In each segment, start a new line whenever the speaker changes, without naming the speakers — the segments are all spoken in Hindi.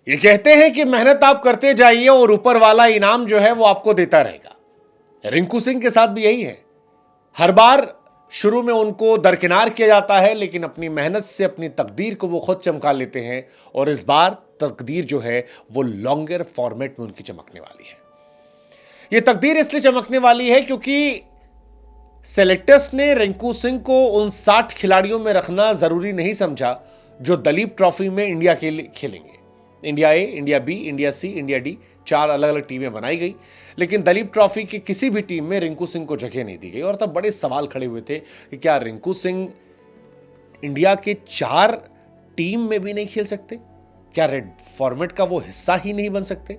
ये कहते हैं कि मेहनत आप करते जाइए और ऊपर वाला इनाम जो है वो आपको देता रहेगा। रिंकू सिंह के साथ भी यही है। हर बार शुरू में उनको दरकिनार किया जाता है, लेकिन अपनी मेहनत से अपनी तकदीर को वो खुद चमका लेते हैं और इस बार तकदीर जो है वो लॉन्गर फॉर्मेट में उनकी चमकने वाली है। ये तकदीर इसलिए चमकने वाली है क्योंकि सेलेक्टर्स ने रिंकू सिंह को उन 60 खिलाड़ियों में रखना जरूरी नहीं समझा जो दलीप ट्रॉफी में इंडिया के लिए खेलेंगे। India A, India B, India C, India D, 4 अलग अलग टीमें बनाई गई, लेकिन दलीप ट्रॉफी की किसी भी टीम में रिंकू सिंह को जगह नहीं दी गई। और तब बड़े सवाल खड़े हुए थे कि क्या रिंकू सिंह इंडिया के 4 टीम में भी नहीं खेल सकते? क्या रेड फॉर्मेट का वो हिस्सा ही नहीं बन सकते?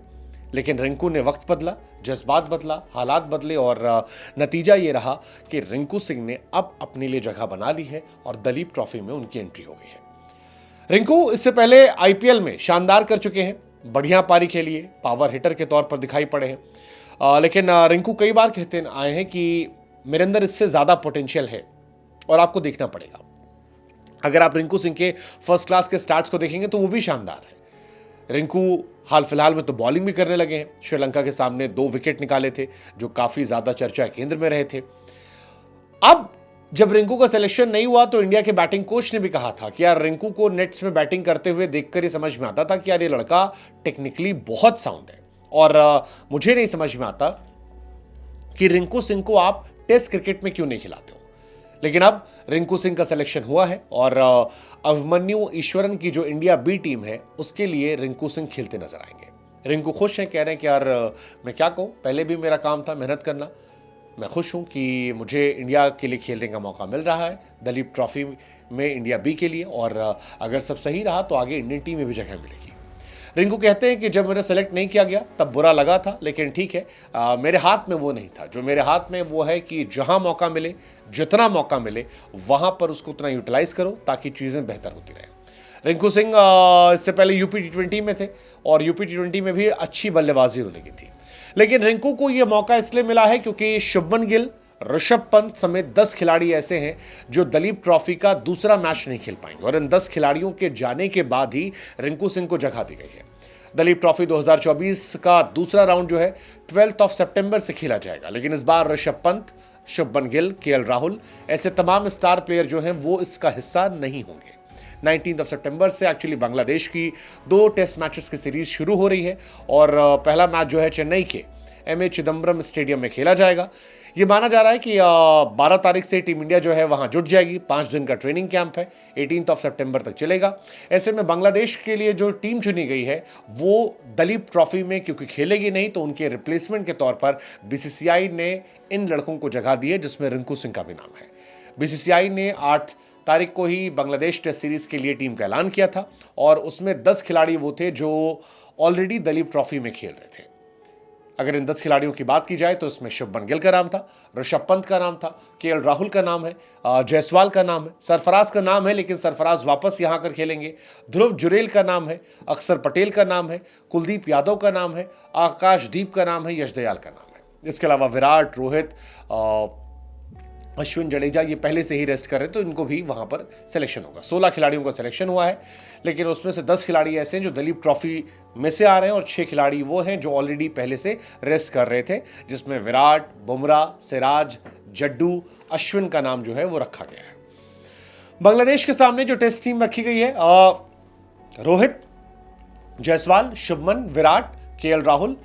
लेकिन रिंकू ने वक्त बदला, जज्बात बदला, हालात बदले और नतीजा ये रहा कि रिंकू सिंह ने अब अपने लिए जगह बना ली है और दलीप ट्रॉफी में उनकी एंट्री हो गई है। रिंकू इससे पहले आईपीएल में शानदार कर चुके हैं, बढ़िया पारी खेली है, पावर हिटर के तौर पर दिखाई पड़े हैं। लेकिन रिंकू कई बार कहते आए हैं कि मेरे अंदर इससे ज़्यादा पोटेंशियल है और आपको देखना पड़ेगा। अगर आप रिंकू सिंह के फर्स्ट क्लास के स्टार्ट्स को देखेंगे तो वो भी शानदार है। रिंकू हाल फिलहाल में तो बॉलिंग भी करने लगे हैं। श्रीलंका के सामने 2 विकेट निकाले थे जो काफ़ी ज़्यादा चर्चा केंद्र में रहे थे। अब जब रिंकू का सिलेक्शन नहीं हुआ तो इंडिया के बैटिंग कोच ने भी कहा था कि यार रिंकू को नेट्स में बैटिंग करते हुए देखकर ये समझ में आता था कि यार ये लड़का टेक्निकली बहुत साउंड है और मुझे नहीं समझ में आता कि रिंकू सिंह को आप टेस्ट क्रिकेट में क्यों नहीं खिलाते हो। लेकिन अब रिंकू सिंह का सिलेक्शन हुआ है और अभिमन्यु ईश्वरन की जो इंडिया बी टीम है उसके लिए रिंकू सिंह खेलते नजर आएंगे। रिंकू खुश हैं, कह रहे हैं कि यार मैं क्या कहूँ, पहले भी मेरा काम था मेहनत करना। मैं खुश हूँ कि मुझे इंडिया के लिए खेलने का मौका मिल रहा है दलीप ट्रॉफी में इंडिया बी के लिए, और अगर सब सही रहा तो आगे इंडियन टीम में भी जगह मिलेगी। रिंकू कहते हैं कि जब मेरा सेलेक्ट नहीं किया गया तब बुरा लगा था, लेकिन ठीक है, मेरे हाथ में वो नहीं था। जो मेरे हाथ में वो है कि जहां मौका मिले, जितना मौका मिले वहां पर उसको उतना यूटिलाइज करो ताकि चीज़ें बेहतर होती रहें। रिंकू सिंह इससे पहले यूपी टी20 में थे और यूपी टी20 में भी अच्छी बल्लेबाजी होने की थी, लेकिन रिंकू को यह मौका इसलिए मिला है क्योंकि शुभमन गिल, ऋषभ पंत समेत 10 खिलाड़ी ऐसे हैं जो दलीप ट्रॉफी का दूसरा मैच नहीं खेल पाएंगे और इन 10 खिलाड़ियों के जाने के बाद ही रिंकू सिंह को जगह दी गई है। दलीप ट्रॉफी 2024 का दूसरा राउंड जो है 12 सितंबर से खेला जाएगा, लेकिन इस बार ऋषभ पंत, शुभमन गिल, केएल राहुल ऐसे तमाम स्टार प्लेयर जो हैं वो इसका हिस्सा नहीं होंगे। 19 सितंबर से एक्चुअली बांग्लादेश की 2 टेस्ट मैचेस की सीरीज शुरू हो रही है और पहला मैच जो है चेन्नई के एमए चिदम्बरम स्टेडियम में खेला जाएगा। ये माना जा रहा है कि 12 तारीख से टीम इंडिया जो है वहां जुट जाएगी। 5 दिन का ट्रेनिंग कैंप है, 18 सितंबर तक चलेगा। ऐसे में बांग्लादेश के लिए जो टीम चुनी गई है वो दलीप ट्रॉफी में क्योंकि खेलेगी नहीं तो उनके रिप्लेसमेंट के तौर पर बीसीसीआई ने इन लड़कों को जगह दी है, जिसमें रिंकू सिंह का भी नाम है। बीसीसीआई ने 8 तारीख को ही बांग्लादेश टेस्ट सीरीज के लिए टीम का ऐलान किया था और उसमें 10 खिलाड़ी वो थे जो ऑलरेडी दलीप ट्रॉफी में खेल रहे थे। अगर इन 10 खिलाड़ियों की बात की जाए तो इसमें शुभमन गिल का नाम था, ऋषभ पंत का नाम था, केएल राहुल का नाम है, जायसवाल का नाम है, सरफराज का नाम है लेकिन सरफराज वापस यहां आकर खेलेंगे, ध्रुव जुरेल का नाम है, अक्षर पटेल का नाम है, कुलदीप यादव का नाम है, आकाशदीप का नाम है, यश दयाल का नाम है। इसके अलावा विराट, रोहित, अश्विन, जडेजा ये पहले से ही रेस्ट कर रहे तो इनको भी वहां पर सिलेक्शन होगा। 16 खिलाड़ियों का सिलेक्शन हुआ है, लेकिन उसमें से 10 खिलाड़ी ऐसे हैं जो दलीप ट्रॉफी में से आ रहे हैं और 6 खिलाड़ी वो हैं जो ऑलरेडी पहले से रेस्ट कर रहे थे, जिसमें विराट, बुमराह, सिराज, जड्डू, अश्विन का नाम जो है वो रखा गया है। बांग्लादेश के सामने जो टेस्ट टीम रखी गई है, रोहित, जायसवाल, शुभमन, विराट, केएल राहुल,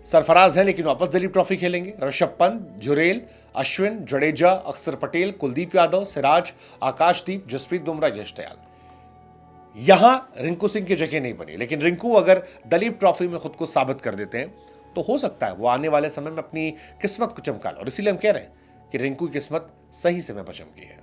सरफराज है लेकिन वापस दलीप ट्रॉफी खेलेंगे, ऋषभ पंत, जुरेल, अश्विन, जडेजा, अक्षर पटेल, कुलदीप यादव, सिराज, आकाशदीप, जसप्रीत बुमराह, यश दयाल। यहां रिंकू सिंह की जगह नहीं बनी, लेकिन रिंकू अगर दलीप ट्रॉफी में खुद को साबित कर देते हैं तो हो सकता है वो आने वाले समय में अपनी किस्मत को चमका लो, और इसीलिए हम कह रहे हैं कि रिंकू की किस्मत सही समय पर चमकी है।